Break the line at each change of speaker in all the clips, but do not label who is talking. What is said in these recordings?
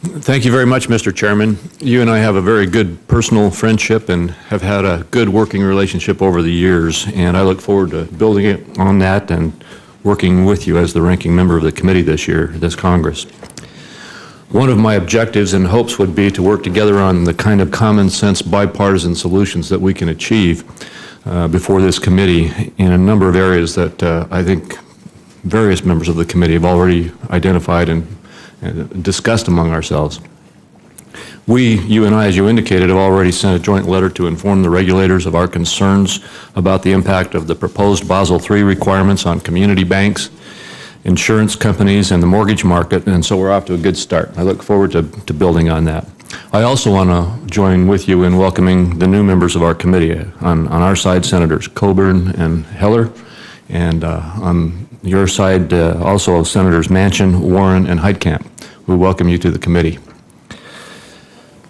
Thank you very much, Mr. Chairman. You and I have a very good personal friendship and have had a good working relationship over the years, and I look forward to building it on that and working with you as the ranking member of the committee this Congress. One of my objectives and hopes would be to work together on the kind of common sense bipartisan solutions that we can achieve before this committee in a number of areas that I think various members of the committee have already identified and discussed among ourselves. We, you and I, as you indicated, have already sent a joint letter to inform the regulators of our concerns about the impact of the proposed Basel III requirements on community banks, insurance companies, and the mortgage market, and so we're off to a good start. I look forward to building on that. I also want to join with you in welcoming the new members of our committee. On our side, Senators Coburn and Heller, and on your side, also Senators Manchin, Warren, and Heitkamp. We welcome you to the committee.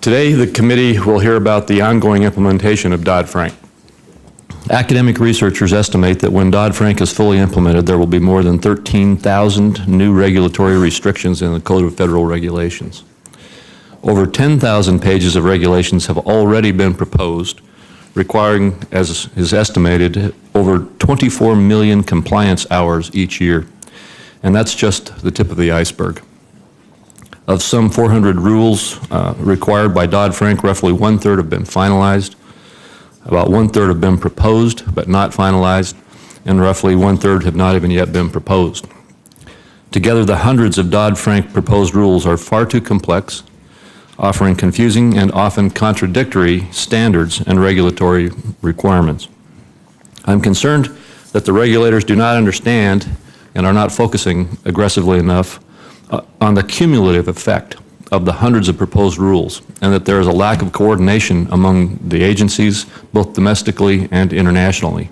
Today, the committee will hear about the ongoing implementation of Dodd-Frank. Academic researchers estimate that when Dodd-Frank is fully implemented, there will be more than 13,000 new regulatory restrictions in the Code of Federal Regulations. Over 10,000 pages of regulations have already been proposed, requiring, as is estimated, over 24 million compliance hours each year. And that's just the tip of the iceberg. Of some 400 rules required by Dodd-Frank, roughly one-third have been finalized, about one-third have been proposed but not finalized, and roughly one-third have not even yet been proposed. Together, the hundreds of Dodd-Frank proposed rules are far too complex, offering confusing and often contradictory standards and regulatory requirements. I'm concerned that the regulators do not understand and are not focusing aggressively enough on the cumulative effect of the hundreds of proposed rules, and that there is a lack of coordination among the agencies, both domestically and internationally.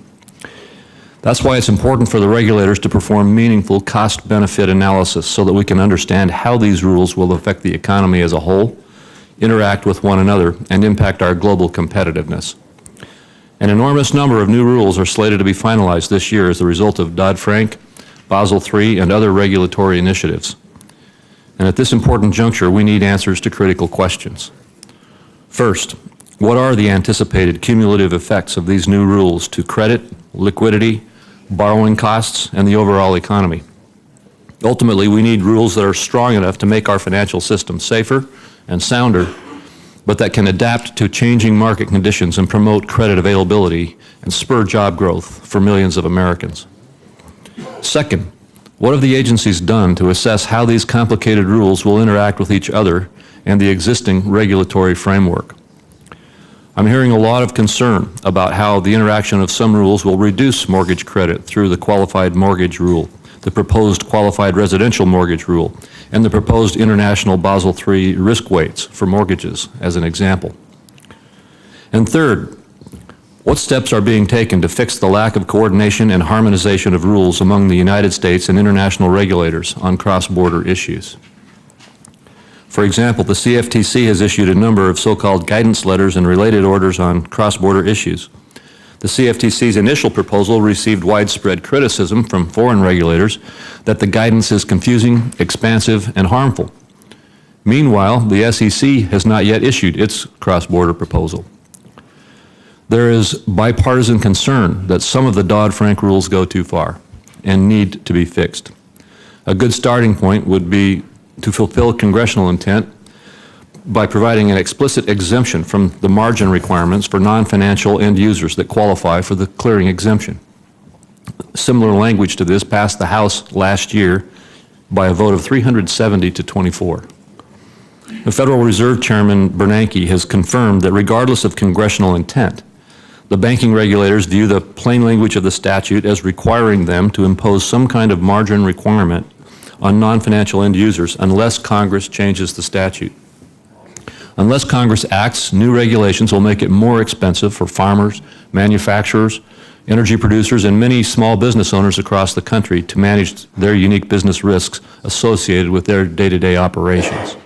That's why it's important for the regulators to perform meaningful cost-benefit analysis so that we can understand how these rules will affect the economy as a whole, interact with one another, and impact our global competitiveness. An enormous number of new rules are slated to be finalized this year as a result of Dodd-Frank, Basel III, and other regulatory initiatives. And at this important juncture, we need answers to critical questions. First, what are the anticipated cumulative effects of these new rules to credit, liquidity, borrowing costs, and the overall economy? Ultimately, we need rules that are strong enough to make our financial system safer and sounder, but that can adapt to changing market conditions and promote credit availability and spur job growth for millions of Americans. Second, what have the agencies done to assess how these complicated rules will interact with each other and the existing regulatory framework? I'm hearing a lot of concern about how the interaction of some rules will reduce mortgage credit through the qualified mortgage rule, the proposed qualified residential mortgage rule, and the proposed international Basel III risk weights for mortgages, as an example. And third, what steps are being taken to fix the lack of coordination and harmonization of rules among the United States and international regulators on cross-border issues? For example, the CFTC has issued a number of so-called guidance letters and related orders on cross-border issues. The CFTC's initial proposal received widespread criticism from foreign regulators that the guidance is confusing, expansive, and harmful. Meanwhile, the SEC has not yet issued its cross-border proposal. There is bipartisan concern that some of the Dodd-Frank rules go too far and need to be fixed. A good starting point would be to fulfill congressional intent by providing an explicit exemption from the margin requirements for non-financial end users that qualify for the clearing exemption. Similar language to this passed the House last year by a vote of 370 to 24. The Federal Reserve Chairman Bernanke has confirmed that regardless of congressional intent, the banking regulators view the plain language of the statute as requiring them to impose some kind of margin requirement on non-financial end users unless Congress changes the statute. Unless Congress acts, new regulations will make it more expensive for farmers, manufacturers, energy producers, and many small business owners across the country to manage their unique business risks associated with their day-to-day operations.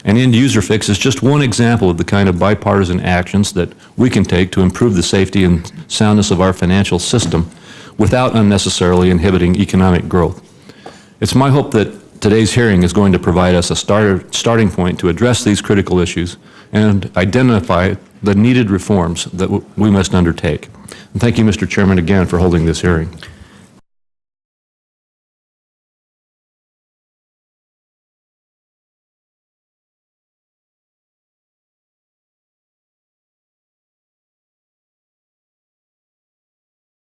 An end-user fix is just one example of the kind of bipartisan actions that we can take to improve the safety and soundness of our financial system without unnecessarily inhibiting economic growth. It's my hope that Today's hearing is going to provide us a starting point to address these critical issues and identify the needed reforms that we must undertake. And thank you, Mr. Chairman, again for holding this hearing.